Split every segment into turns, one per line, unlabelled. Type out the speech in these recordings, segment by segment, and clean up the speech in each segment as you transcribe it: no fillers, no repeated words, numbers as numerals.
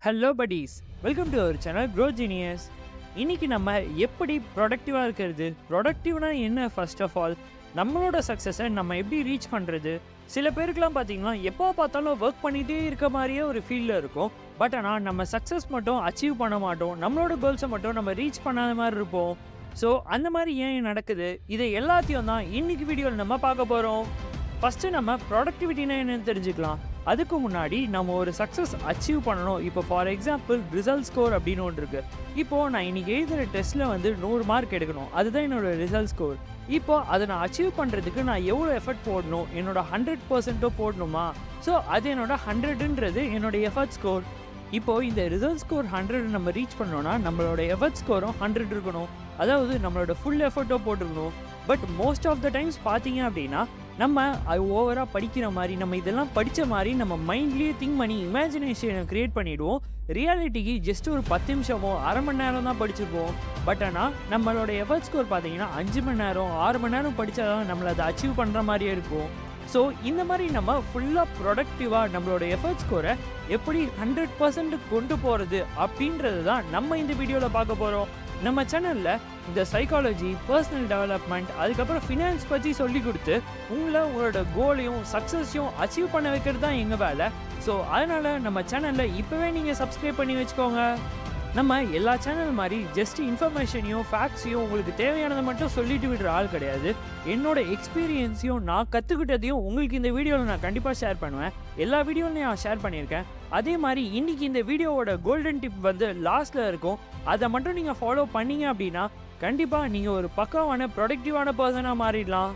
Hello buddies, welcome to our channel GrowthGenius. இன்னைக்கு நம்ம எப்படி ப்ரொடக்டிவாக இருக்கிறது, ப்ரொடக்டிவ்னா என்ன, ஃபர்ஸ்ட் ஆஃப் ஆல் நம்மளோட சக்ஸஸை நம்ம எப்படி ரீச் பண்ணுறது. சில பேருக்குலாம் பார்த்தீங்கன்னா எப்போ பார்த்தாலும் ஒர்க் பண்ணிகிட்டே இருக்க மாதிரியே ஒரு ஃபீல்டில் இருக்கும். பட் ஆனால் நம்ம சக்ஸஸ் மட்டும் அச்சீவ் பண்ண மாட்டோம், நம்மளோட கோல்ஸை மட்டும் நம்ம ரீச் பண்ணாத மாதிரி இருப்போம். ஸோ அந்த மாதிரி ஏன் நடக்குது, இதை எல்லாத்தையும் தான் இன்னைக்கு வீடியோவில் நம்ம பார்க்க போகிறோம். ஃபஸ்ட்டு நம்ம ப்ரொடக்டிவிட்டினா என்னன்னு தெரிஞ்சுக்கலாம். அதுக்கு முன்னாடி நம்ம ஒரு சக்ஸஸ் அச்சீவ் பண்ணணும். இப்போ ஃபார் எக்ஸாம்பிள் ரிசல்ட் ஸ்கோர் அப்படின்னு ஒன்று இருக்குது. இப்போது நான் இன்றைக்கி எழுதுகிற டெஸ்ட்டில் 100 மார்க் எடுக்கணும், அதுதான் என்னோடய ரிசல்ட் ஸ்கோர். இப்போது அதை நான் அச்சீவ் பண்ணுறதுக்கு நான் எவ்வளோ எஃபர்ட் போடணும், என்னோட 100% போடணுமா? ஸோ அது என்னோட 100ன்றது என்னோடய எஃபர்ட் ஸ்கோர். இப்போது இந்த ரிசல்ட் ஸ்கோர் 100 நம்ம ரீச் பண்ணோன்னா நம்மளோட எஃபர்ட் ஸ்கோரும் 100 இருக்கணும், அதாவது நம்மளோட ஃபுல் எஃபர்ட்டோ போட்டுருக்கணும். But most of the times பார்த்தீங்க அப்படின்னா நம்ம ஓவராக படிக்கிற மாதிரி, நம்ம இதெல்லாம் படித்த மாதிரி நம்ம மைண்ட்லேயே திங்க் பண்ணி இமேஜினேஷனை க்ரியேட் பண்ணிவிடுவோம். ரியாலிட்டிக்கு ஜஸ்ட் ஒரு 10 நிமிஷமோ அரை மணி நேரம் தான் படிச்சிருப்போம். பட் ஆனால் நம்மளோட எஃபர்ட் ஸ்கோர் பார்த்தீங்கன்னா 5 மணி நேரம் 6 மணி நேரம் படித்தா தான் நம்மளை அதை அச்சீவ் பண்ணுற மாதிரியே இருக்கும். ஸோ இந்த மாதிரி நம்ம ஃபுல்லாக ப்ரொடக்டிவாக நம்மளோட எஃபர்ட் ஸ்கோரை எப்படி 100% கொண்டு போகிறது அப்படின்றது தான் நம்ம இந்த வீடியோவில் பார்க்க போகிறோம். நம்ம சேனலில் இந்த சைக்காலஜி, பர்சனல் டெவலப்மெண்ட், அதுக்கப்புறம் ஃபினான்ஸ் பற்றி சொல்லி கொடுத்து உங்களோட கோலையும் சக்ஸஸையும் அச்சீவ் பண்ண வைக்கிறது தான் எங்கள் வேலை. ஸோ அதனால் நம்ம சேனலில் இப்போவே நீங்கள் சப்ஸ்கிரைப் பண்ணி வச்சுக்கோங்க. நம்ம எல்லா சேனல் மாதிரி ஜஸ்ட் இன்ஃபர்மேஷனையும் ஃபேக்ட்ஸையும் உங்களுக்கு தேவையானதை மட்டும் சொல்லிட்டு விடுற ஆள் கிடையாது. என்னோட எக்ஸ்பீரியன்ஸையும் நான் கற்றுக்கிட்டதையும் உங்களுக்கு இந்த வீடியோவில் நான் கண்டிப்பாக ஷேர் பண்ணுவேன். எல்லா வீடியோலையும் நான் ஷேர் பண்ணியிருக்கேன். அதே மாதிரி இன்றைக்கி இந்த வீடியோவோட கோல்டன் டிப் லாஸ்ட்டில் இருக்கும். அதை மட்டும் நீங்கள் ஃபாலோ பண்ணீங்க அப்படின்னா கண்டிப்பாக நீங்கள் ஒரு பக்காவான ப்ரொடக்டிவான பர்சனாக மாறிடலாம்.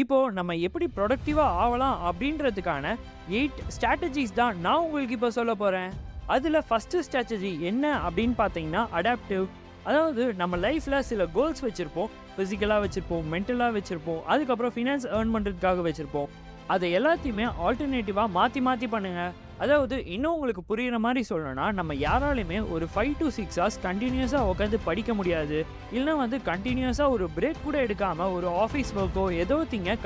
இப்போது நம்ம எப்படி ப்ரொடக்டிவாக ஆகலாம் அப்படின்றதுக்கான 8 ஸ்ட்ராட்டஜிஸ் தான் நான் உங்களுக்கு இப்போ சொல்ல போகிறேன். அதில் ஃபஸ்ட்டு ஸ்ட்ராட்டஜி என்ன அப்படின்னு பார்த்தீங்கன்னா அடாப்டிவ். அதாவது நம்ம லைஃப்பில் சில கோல்ஸ் வச்சுருப்போம், ஃபிசிக்கலாக வச்சுருப்போம், மென்டலாக வச்சுருப்போம், அதுக்கப்புறம் ஃபினான்ஸ் ஏர்ன் பண்ணுறதுக்காக வச்சுருப்போம். அதை எல்லாத்தையுமே ஆல்டர்னேட்டிவாக மாற்றி பண்ணுங்கள். அதாவது இன்னும் உங்களுக்கு புரிகிற மாதிரி சொல்லணும்னா, நம்ம யாராலையுமே ஒரு 5 to 6 hours கண்டினியூஸாக உட்காந்து படிக்க முடியாது. இல்லைனா கண்டினியூஸாக ஒரு பிரேக் கூட எடுக்காமல் ஒரு ஆஃபீஸ் ஒர்க்கோ ஏதோ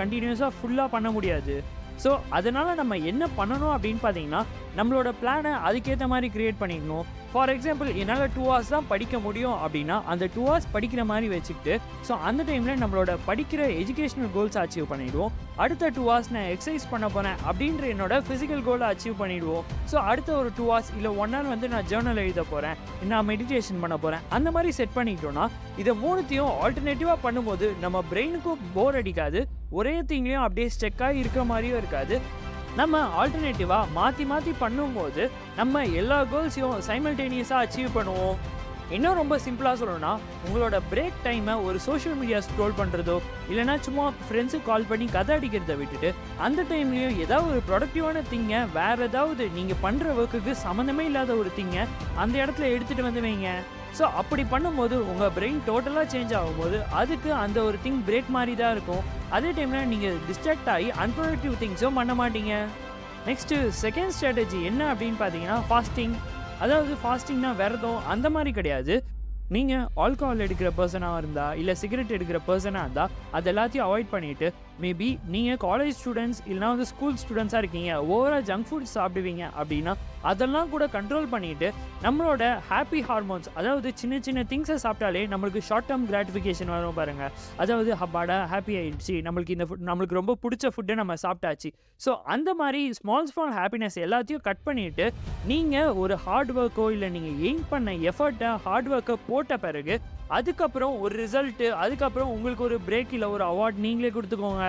கண்டினியூஸாக ஃபுல்லாக பண்ண முடியாது. ஸோ அதனால் நம்ம என்ன பண்ணணும் அப்படின்னு பார்த்தீங்கன்னா, நம்மளோட பிளானை அதுக்கேற்ற மாதிரி க்ரியேட் பண்ணிக்கணும். ஃபார் எக்ஸாம்பிள் என்னால் 2 hours தான் படிக்க முடியும் அப்படின்னா அந்த 2 hours படிக்கிற மாதிரி வச்சுக்கிட்டு, ஸோ அந்த டைமில் நம்மளோட படிக்கிற எஜுகேஷனல் கோல்ஸை அச்சீவ் பண்ணிவிடுவோம். அடுத்த 2 hours நான் எக்ஸசைஸ் பண்ண போகிறேன் அப்படின்ற என்னோட ஃபிசிக்கல் கோலை அச்சீவ் பண்ணிவிடுவோம். ஸோ அடுத்த ஒரு 2 hours இல்லை 1 hour நான் ஜேர்னல் எழுத போகிறேன், நான் மெடிடேஷன் பண்ண போகிறேன், அந்த மாதிரி செட் பண்ணிக்கிட்டோன்னா இதை மூணுத்தையும் ஆல்டர்னேட்டிவாக பண்ணும்போது நம்ம பிரெயினுக்கும் போர் அடிக்காது, ஒரே திங்லையும் அப்படியே ஸ்டெக்காக இருக்கிற மாதிரியும் இருக்காது. நம்ம ஆல்டர்னேட்டிவாக மாற்றி பண்ணும்போது நம்ம எல்லா கோல்ஸையும் சைமல்டேனியஸாக அச்சீவ் பண்ணுவோம். இன்னும் ரொம்ப சிம்பிளாக சொல்லணும்னா, உங்களோட பிரேக் டைமை ஒரு சோஷியல் மீடியா ஸ்க்ரோல் பண்ணுறதோ இல்லைனா சும்மா ஃப்ரெண்ட்ஸுக்கு கால் பண்ணி கதை அடிக்கிறத விட்டுட்டு அந்த டைம்லேயும் ஏதாவது ஒரு ப்ரொடக்டிவான திங்கை, வேறு ஏதாவது நீங்கள் பண்ணுற ஒர்க்குக்கு சம்மந்தமே இல்லாத ஒரு திங்கை அந்த இடத்துல எடுத்துகிட்டு வந்து வைங்க. ஸோ அப்படி பண்ணும்போது உங்கள் பிரெயின் டோட்டலாக சேஞ்ச் ஆகும்போது அதுக்கு அந்த ஒரு திங் பிரேக் மாதிரி தான் இருக்கும். அதே டைமில் நீங்கள் டிஸ்ட்ராக்ட் ஆகி அன்ப்ரொடக்டிவ் திங்ஸும் பண்ண மாட்டீங்க. நெக்ஸ்ட்டு செகண்ட் ஸ்ட்ராட்டஜி என்ன அப்படின்னு பார்த்தீங்கன்னா ஃபாஸ்டிங். அதாவது ஃபாஸ்டிங்னா விரதம் அந்த மாதிரி கிடையாது. நீங்கள் ஆல்கஹால் எடுக்கிற பர்சனாக இருந்தால் இல்லை சிகரெட் எடுக்கிற பர்சனாக இருந்தால் அது எல்லாத்தையும் அவாய்ட் பண்ணிவிட்டு, மேபி நீங்கள் காலேஜ் ஸ்டூடெண்ட்ஸ் இல்லைனா ஸ்கூல் ஸ்டூடெண்ட்ஸாக இருக்கீங்க, ஓவராக ஜங்க் ஃபுட் சாப்பிடுவீங்க அப்படின்னா அதெல்லாம் கூட கண்ட்ரோல் பண்ணிவிட்டு நம்மளோட ஹாப்பி ஹார்மோன்ஸ், அதாவது சின்ன திங்ஸை சாப்பிட்டாலே நம்மளுக்கு ஷார்ட் டேர்ம் கிராட்டிஃபிகேஷன் வரும் பாருங்கள். அதாவது ஹப்பாடா ஹாப்பி ஆகிடுச்சு, நம்மளுக்கு இந்த ஃபுட் நம்மளுக்கு ரொம்ப பிடிச்ச ஃபுட்டை நம்ம சாப்பிட்டாச்சு. ஸோ அந்த மாதிரி ஸ்மால் ஹாப்பினஸ் எல்லாத்தையும் கட் பண்ணிவிட்டு நீங்கள் ஒரு ஹார்ட் ஒர்க்கோ இல்லை நீங்கள் எய்ம் பண்ண எஃபர்ட்டை ஹார்ட் ஒர்க்கை போட்ட பிறகு அதுக்கப்புறம் ஒரு ரிசல்ட்டு, அதுக்கப்புறம் உங்களுக்கு ஒரு பிரேக் இல்லை ஒரு அவார்ட் நீங்களே கொடுத்துக்கோங்க.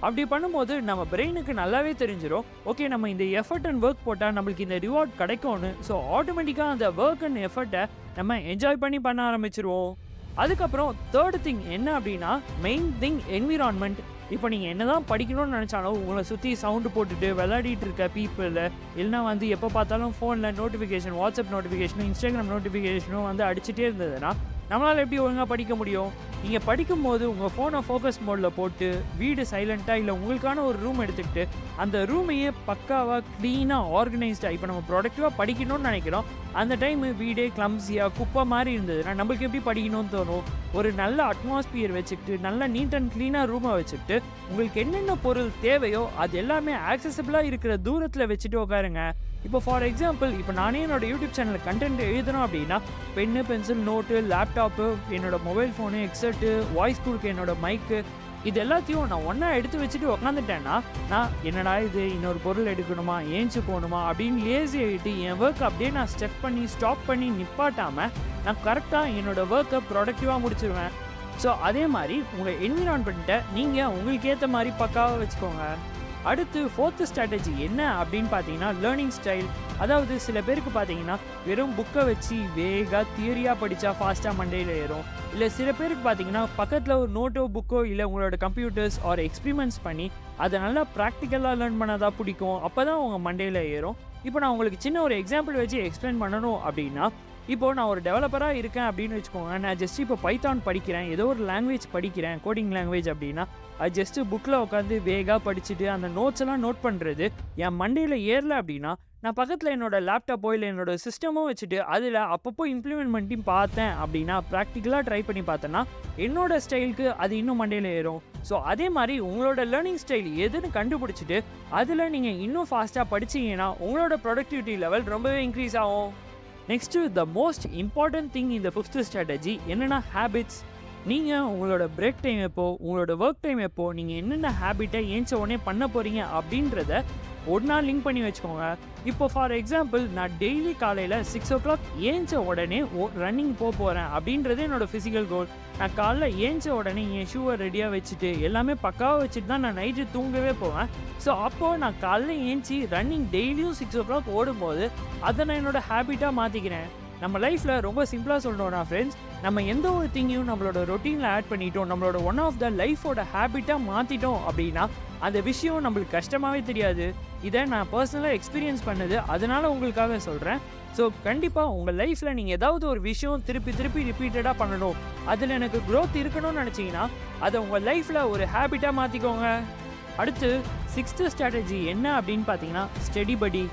அப்படி பண்ணும்போது நம்ம பிரெயினுக்கு நல்லாவே தெரிஞ்சிடும், ஓகே நம்ம இந்த எஃபர்ட் அண்ட் ஒர்க் போட்டால் நம்மளுக்கு இந்த ரிவார்ட் கிடைக்கும்னு. ஸோ ஆட்டோமேட்டிக்காக அந்த ஒர்க் அண்ட் எஃபர்ட்டை நம்ம என்ஜாய் பண்ண ஆரம்பிச்சிருவோம். அதுக்கப்புறம் தேர்ட் திங் என்ன அப்படின்னா மெயின் திங் என்விரான்மெண்ட். இப்போ நீங்கள் என்ன தான் படிக்கணும்னு நினச்சாலும் உங்களை சுற்றி சவுண்டு போட்டுட்டு விளையாடிட்டு இருக்க பீப்புள், இல்லைனா எப்போ பார்த்தாலும் ஃபோனில் நோட்டிஃபிகேஷன், வாட்ஸ்அப் நோட்டிஃபிகேஷனும் இன்ஸ்டாகிராம் நோட்டிஃபிகேஷனும் அடிச்சுட்டே இருந்ததுன்னா நம்மளால் எப்படி ஒழுங்காக படிக்க முடியும்? நீங்கள் படிக்கும்போது உங்கள் ஃபோனை ஃபோக்கஸ் மோடில் போட்டு வீடு சைலண்ட்டாக இல்லை உங்களுக்கான ஒரு ரூம் எடுத்துக்கிட்டு அந்த ரூமையே பக்காவாக க்ளீனாக ஆர்கனைஸ்டாக இப்போ நம்ம ப்ரொடக்டிவாக படிக்கணும்னு நினைக்கிறோம். அந்த டைமு வீடே கிளம்ஸியாக குப்பை மாதிரி இருந்ததுன்னா நம்மளுக்கு எப்படி படிக்கணும்னு தோணும்? ஒரு நல்ல அட்மாஸ்பியர் வச்சுக்கிட்டு நல்ல நீட் அண்ட் க்ளீனாக ரூமை வச்சுக்கிட்டு உங்களுக்கு என்னென்ன பொருள் தேவையோ அது எல்லாமே ஆக்சசபிளாக இருக்கிற தூரத்தில் வச்சுட்டு உட்காருங்க. இப்போ ஃபார் எக்ஸாம்பிள் இப்போ நானே என்னோடய யூடியூப் சேனலில் கண்டென்ட் எழுதணும் அப்படின்னா பென்னு, பென்சில், நோட்டு, லேப்டாப்பு, என்னோடய மொபைல் ஃபோனு, ஹெட்செட்டு, வாய்ஸ் கொடுக்க என்னோடய மைக்கு, இது எல்லாத்தையும் நான் ஒன்றா எடுத்து வச்சுட்டு உட்காந்துட்டேன்னா நான் என்னடா இது இன்னொரு பொருள் எடுக்கணுமா, ஏஞ்சி போகணுமா அப்படின்னு லேசி ஆகிட்டு என் ஒர்க் அப்படியே நான் ஸ்டாப் பண்ணி நிப்பாட்டாமல் நான் கரெக்டாக என்னோடய ஒர்க்கை ப்ரொடக்டிவாக முடிச்சிருவேன். ஸோ அதே மாதிரி உங்கள் என்விரான்மெண்ட்டை நீங்கள் உங்களுக்கு ஏற்ற மாதிரி பக்காவாக வச்சுக்கோங்க. அடுத்து 4th ஸ்ட்ராட்டஜி என்ன அப்படின்னு பார்த்தீங்கன்னா லேர்னிங் ஸ்டைல். அதாவது சில பேருக்கு பார்த்தீங்கன்னா வெறும் புக்கை வச்சு வேகாக தியரியாக படித்தா ஃபாஸ்ட்டாக மண்டையில் ஏறும். இல்லை சில பேருக்கு பார்த்தீங்கன்னா பக்கத்தில் ஒரு நோட்டோ புக்கோ இல்லை உங்களோட கம்ப்யூட்டர்ஸ் ஆர் எக்ஸ்பிரிமெண்ட்ஸ் பண்ணி அதை நல்லா ப்ராக்டிக்கலாக லேர்ன் பண்ணாதான் பிடிக்கும். அப்போ தான் உங்கள் மண்டையில் ஏறும். இப்போ நான் உங்களுக்கு சின்ன ஒரு எக்ஸாம்பிள் வச்சு எக்ஸ்பிளைன் பண்ணணும் அப்படின்னா, இப்போது நான் ஒரு டெவலப்பராக இருக்கேன் அப்படின்னு வச்சுக்கோங்க. நான் ஜஸ்ட் இப்போ பைத்தான் படிக்கிறேன், ஏதோ ஒரு லாங்குவேஜ் படிக்கிறேன், கோடிங் லாங்குவேஜ் அப்படின்னா அது ஜஸ்ட்டு புக்கில் உட்காந்து வேகாக படிச்சுட்டு அந்த நோட்ஸ் எல்லாம் நோட் பண்ணுறது என் மண்டையில் ஏறல அப்படின்னா நான் பக்கத்தில் என்னோடய லேப்டாப்போ இல்லை என்னோடய சிஸ்டமோ வச்சுட்டு அதில் அப்பப்போ இம்ப்ளிமெண்ட் பண்ணி பார்த்தேன் அப்படின்னா ப்ராக்டிக்கலாக ட்ரை பண்ணி பார்த்தேன்னா என்னோடய ஸ்டைலுக்கு அது இன்னும் மண்டையில் ஏறும். ஸோ அதே மாதிரி உங்களோட லேர்னிங் ஸ்டைல் எதுன்னு கண்டுபிடிச்சிட்டு அதில் நீங்கள் இன்னும் ஃபாஸ்ட்டாக படிச்சிங்கன்னா உங்களோட ப்ரொடக்டிவிட்டி லெவல் ரொம்பவே இன்க்ரீஸ் ஆகும். Next the most important thing இந்த 5th ஸ்ட்ராட்டஜி என்னென்னா ஹேபிட்ஸ். நீங்கள் உங்களோட பிரேக் டைம் எப்போ, உங்களோட ஒர்க் டைம் எப்போ, நீங்கள் என்னென்ன ஹேபிட்டை ஏஞ்ச உடனே பண்ண போகிறீங்க அப்படின்றத ஒன்றா லிங்க் பண்ணி வச்சுக்கோங்க. இப்போ ஃபார் எக்ஸாம்பிள் நான் டெய்லி காலையில் 6 o'clock ஏஞ்ச உடனே ரன்னிங் போகிறேன் அப்படின்றது என்னோடய ஃபிசிக்கல் கோல். நான் காலைல ஏஞ்ச உடனே என் ஷூவை ரெடியாக வச்சுட்டு எல்லாமே பக்காவாக வச்சுட்டு தான் நான் நைட்டு தூங்கவே போவேன். ஸோ அப்போது நான் காலைல ஏஞ்சி ரன்னிங் டெய்லியும் 6 o'clock ஓடும்போது அதை நான் என்னோடய ஹேபிட்டாக மாற்றிக்கிறேன். நம்ம லைஃப்பில் ரொம்ப சிம்பிளாக சொல்லணும்னா ஃப்ரெண்ட்ஸ், நம்ம எந்த ஒரு திங்கையும் நம்மளோட ரொட்டீனில் ஆட் பண்ணிட்டோம், நம்மளோட ஒன் ஆஃப் த லைஃபோட ஹேபிட்டாக மாற்றிட்டோம் அப்படின்னா அந்த விஷயம் நம்மளுக்கு கஷ்டமாகவே தெரியாது. இதை நான் பர்சனலாக எக்ஸ்பீரியன்ஸ் பண்ணது, அதனால் உங்களுக்காக சொல்கிறேன். ஸோ கண்டிப்பாக உங்கள் லைஃப்பில் நீங்கள் ஏதாவது ஒரு விஷயம் திருப்பி ரிப்பீட்டடாக பண்ணணும், அதில் எனக்கு க்ரோத் இருக்கணும்னு நினச்சிங்கன்னா அதை உங்கள் லைஃப்பில் ஒரு ஹேபிட்டாக மாற்றிக்கோங்க. அடுத்து 6th ஸ்ட்ராட்டஜி என்ன அப்படின்னு பார்த்தீங்கன்னா ஸ்டடி படி.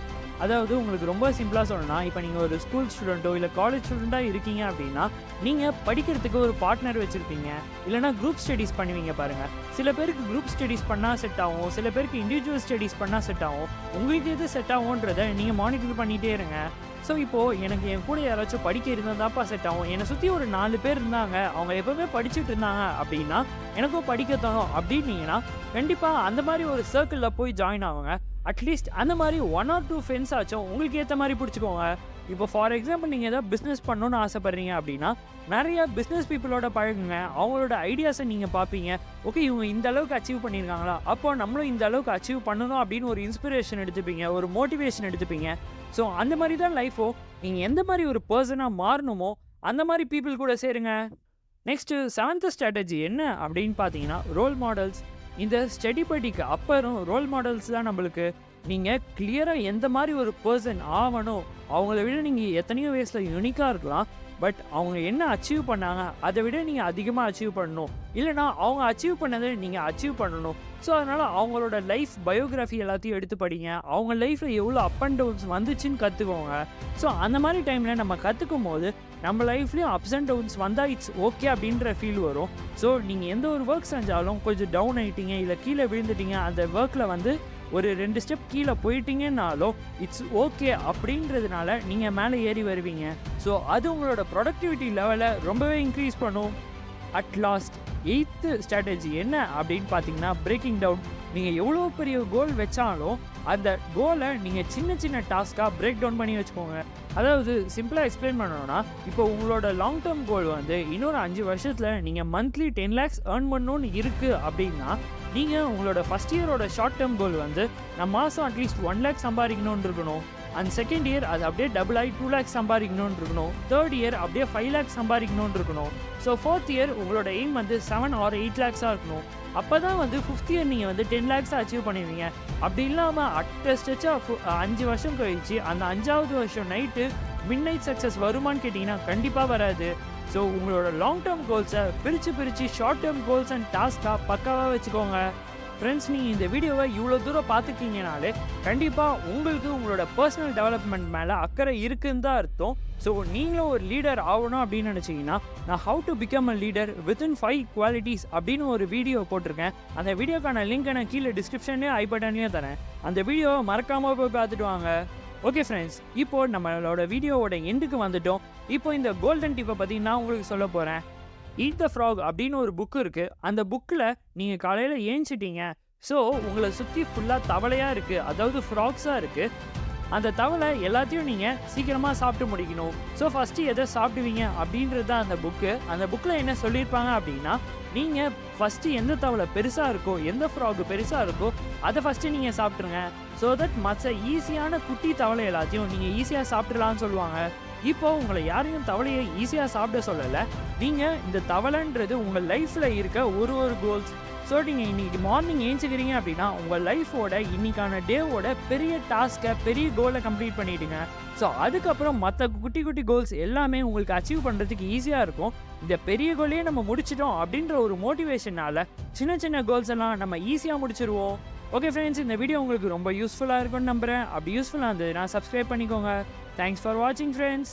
அதாவது உங்களுக்கு ரொம்ப சிம்பிளாக சொல்லணும்னா இப்போ நீங்கள் ஒரு ஸ்கூல் ஸ்டூடெண்ட்டோ இல்லை காலேஜ் ஸ்டூடெண்ட்டாக இருக்கீங்க அப்படின்னா நீங்கள் படிக்கிறதுக்கு ஒரு பார்ட்னர் வச்சுருப்பீங்க, இல்லைனா குரூப் ஸ்டடீஸ் பண்ணுவீங்க பாருங்கள். சில பேருக்கு குரூப் ஸ்டடீஸ் பண்ணால் செட் ஆகும், சில பேருக்கு இண்டிவிஜுவல் ஸ்டடீஸ் பண்ணால் செட் ஆகும். உங்களுக்கு எது செட் ஆகுன்றதை நீங்கள் மானிட்டர் பண்ணிகிட்டே இருங்க. ஸோ இப்போது எனக்கு என் கூட யாராச்சும் படிக்க இருந்தால் தான்ப்பா செட் ஆகும், என்னை சுற்றி ஒரு 4 பேர் இருந்தாங்க, அவங்க எப்போவுமே படிச்சுட்டு இருந்தாங்க அப்படின்னா எனக்கும் படிக்க தோணும் அப்படின்னீங்கன்னா கண்டிப்பாக அந்த மாதிரி ஒரு சர்க்கிளில் போய் ஜாயின் ஆகுங்க. அட்லீஸ்ட் அந்த மாதிரி 1 or 2 ஃப்ரெண்ட்ஸ் ஆச்சும் உங்களுக்கு ஏற்ற மாதிரி பிடிச்சிக்கோங்க. இப்போ ஃபார் எக்ஸாம்பிள் நீங்கள் ஏதாவது பிஸ்னஸ் பண்ணணுன்னு ஆசைப்பட்றீங்க அப்படின்னா நிறைய பிஸ்னஸ் பீப்புளோட பழகுங்க, அவங்களோட ஐடியாஸை நீங்கள் பார்ப்பீங்க. ஓகே, இவங்க இந்த அளவுக்கு அச்சீவ் பண்ணியிருக்காங்களா, அப்போ நம்மளும் இந்த அளவுக்கு அச்சீவ் பண்ணணும் அப்படின்னு ஒரு இன்ஸ்பிரேஷன் எடுத்துப்பீங்க, ஒரு மோட்டிவேஷன் எடுத்துப்பீங்க. ஸோ அந்த மாதிரி தான் லைஃபோ, நீங்கள் எந்த மாதிரி ஒரு பர்சனாக மாறணுமோ அந்த மாதிரி பீப்புள் கூட சேருங்க. நெக்ஸ்ட்டு 7th ஸ்ட்ராட்டஜி என்ன அப்படின்னு பார்த்தீங்கன்னா ரோல் மாடல்ஸ். இந்த ஸ்டடி படிக்கு அப்புறம் ரோல் மாடல்ஸ் தான் நம்மளுக்கு. நீங்கள் கிளியராக எந்த மாதிரி ஒரு பர்சன் ஆகணும், அவங்கள விட நீங்கள் எத்தனையோ வயசில் யூனிக்காக இருக்கலாம், பட் அவங்க என்ன அச்சீவ் பண்ணாங்க அதை விட நீங்கள் அதிகமாக அச்சீவ் பண்ணணும், இல்லைனா அவங்க அச்சீவ் பண்ணதை நீங்கள் அச்சீவ் பண்ணணும். ஸோ அதனால் அவங்களோட லைஃப் பயோகிராஃபி எல்லாத்தையும் எடுத்து படிங்க, அவங்க லைஃப்பில் எவ்வளோ அப் அண்ட் டவுன்ஸ் வந்துச்சுன்னு கற்றுக்கோங்க. ஸோ அந்த மாதிரி டைமில் நம்ம கற்றுக்கும் போது நம்ம லைஃப்லேயும் அப்ஸ் அண்ட் டவுன்ஸ் வந்தால் இட்ஸ் ஓகே அப்படின்ற ஃபீல் வரும். ஸோ நீங்கள் எந்த ஒரு ஒர்க் செஞ்சாலும் கொஞ்சம் டவுன் ஆகிட்டீங்க இல்லை கீழே விழுந்துட்டீங்க, அந்த ஒர்க்கில் வந்து ஒரு 2 ஸ்டெப் கீழே போயிட்டீங்கன்னாலும் இட்ஸ் ஓகே அப்படின்றதுனால நீங்கள் மேலே ஏறி வருவீங்க. ஸோ அது உங்களோட ப்ரொடக்டிவிட்டி லெவலை ரொம்பவே இன்க்ரீஸ் பண்ணும். அட் லாஸ்ட் 8th ஸ்ட்ராட்டஜி என்ன அப்படின்னு பார்த்தீங்கன்னா பிரேக்கிங் டவுன். நீங்கள் எவ்வளோ பெரிய கோல் வச்சாலும் அந்த கோலை நீங்கள் சின்ன டாஸ்க்காக பிரேக் டவுன் பண்ணி வச்சுக்கோங்க. அதாவது சிம்பிளாக எக்ஸ்பிளைன் பண்ணணும்னா இப்போ உங்களோட லாங் டேர்ம் கோல் வந்து இன்னொரு 5 வருஷத்தில் நீங்கள் மந்த்லி 10 lakhs ஏர்ன் பண்ணணும்னு இருக்குது அப்படின்னா நீங்கள் உங்களோட ஃபஸ்ட் இயரோட ஷார்ட் டேர்ம் கோல் வந்து நான் மாதம் அட்லீஸ்ட் 1 lakh சம்பாதிக்கணும்னு இருக்கணும். அண்ட் செகண்ட் இயர் அது அப்படியே டபுள் ஆகி 2 lakhs சம்பாதிக்கணும்னு இருக்கணும். தேர்ட் இயர் அப்படியே 5 lakhs சம்பாதிக்கணும்னு இருக்கணும். ஸோ ஃபோர்த் இயர் உங்களோட எய்ம் வந்து 7 or 8 lakhs இருக்கணும். அப்போ தான் வந்து 5th இயர் நீங்கள் வந்து 10 lakhs அச்சீவ் பண்ணுவீங்க. அப்படி இல்லாமல் அட்டஸ்டச்சாக 5 வருஷம் கழிச்சு அந்த 5வது வருஷம் நைட்டு மிட் நைட் சக்ஸஸ் வருமானு கேட்டிங்கன்னா கண்டிப்பாக வராது. ஸோ உங்களோட லாங் டேர்ம் கோல்ஸை பிரித்து ஷார்ட் டேர்ம் கோல்ஸ் அண்ட் டாஸ்க்காக பக்காவாக வச்சுக்கோங்க. ஃப்ரெண்ட்ஸ், நீங்கள் இந்த வீடியோவை இவ்வளோ தூரம் பார்த்துக்கிங்கனாலே கண்டிப்பாக உங்களுக்கு உங்களோட பர்சனல் டெவலப்மெண்ட் மேலே அக்கறை இருக்குன்னு தான் அர்த்தம். ஸோ நீங்களும் ஒரு லீடர் ஆகணும் அப்படின்னு நினச்சிங்கன்னா நான் how to become a leader within 5 qualities அப்படின்னு ஒரு வீடியோ போட்டிருக்கேன். அந்த வீடியோக்கான லிங்க்கை நான் கீழே டிஸ்கிரிப்ஷன்லேயும் ஐ பட்டன்லேயும் தரேன். அந்த வீடியோவை மறக்காமல் போய் பார்த்துட்டு வாங்க. ஓகே ஃப்ரெண்ட்ஸ், இப்போது நம்மளோட வீடியோவோட எண்டுக்கு வந்துட்டோம். இப்போ இந்த கோல்டன் டிப்பை பற்றி நான் உங்களுக்கு சொல்ல போகிறேன். ஈட் த ஃப்ராக் அப்படின்னு ஒரு புக்கு இருக்குது. அந்த புக்கில் நீங்கள் காலையில் ஏஞ்சிட்டீங்க, ஸோ உங்களை சுற்றி ஃபுல்லாக தவளையாக இருக்குது, அதாவது ஃப்ராக்ஸாக இருக்குது. அந்த தவளை எல்லாத்தையும் நீங்கள் சீக்கிரமாக சாப்பிட்டு முடிக்கணும். ஸோ ஃபஸ்ட்டு எதை சாப்பிடுவீங்க அப்படின்றது தான் அந்த புக்கு. அந்த புக்கில் என்ன சொல்லியிருப்பாங்க அப்படின்னா, நீங்கள் ஃபஸ்ட்டு எந்த தவளை பெருசாக இருக்கோ, எந்த ஃப்ராக் பெருசாக இருக்கோ அதை ஃபஸ்ட்டு நீங்கள் சாப்பிட்ருங்க. ஸோ தட் மற்ற ஈஸியான குட்டி தவளை எல்லாத்தையும் நீங்கள் ஈஸியாக சாப்பிட்றலான்னு சொல்லுவாங்க. இப்போ உங்களை யாரையும் தவளையை ஈஸியாக சாப்பிட சொல்லலை. நீங்கள் இந்த தவளைன்றது உங்கள் லைஃப்பில் இருக்க ஒரு கோல்ஸ். ஸோ நீங்கள் இன்றைக்கி மார்னிங் ஏஞ்சிக்கிறீங்க அப்படின்னா உங்கள் லைஃபோட இன்றைக்கான டேவோட பெரிய டாஸ்க்கை, பெரிய கோலை கம்ப்ளீட் பண்ணிவிடுங்க. ஸோ அதுக்கப்புறம் மற்ற குட்டி கோல்ஸ் எல்லாமே உங்களுக்கு அச்சீவ் பண்ணுறதுக்கு ஈஸியாக இருக்கும். இந்த பெரிய கோலையே நம்ம முடிச்சிட்டோம் அப்படின்ற ஒரு மோட்டிவேஷனால் சின்ன கோல்ஸ் எல்லாம் நம்ம ஈஸியாக முடிச்சிருவோம். ஓகே ஃப்ரெண்ட்ஸ், இந்த வீடியோ உங்களுக்கு ரொம்ப யூஸ்ஃபுல்லாக இருக்கும்னு நம்புகிறேன். அப்படி யூஸ்ஃபுல்லாக இருந்ததுன்னா சப்ஸ்கிரைப் பண்ணிக்கோங்க. தேங்க்ஸ் ஃபார் வாட்சிங் ஃப்ரெண்ட்ஸ்.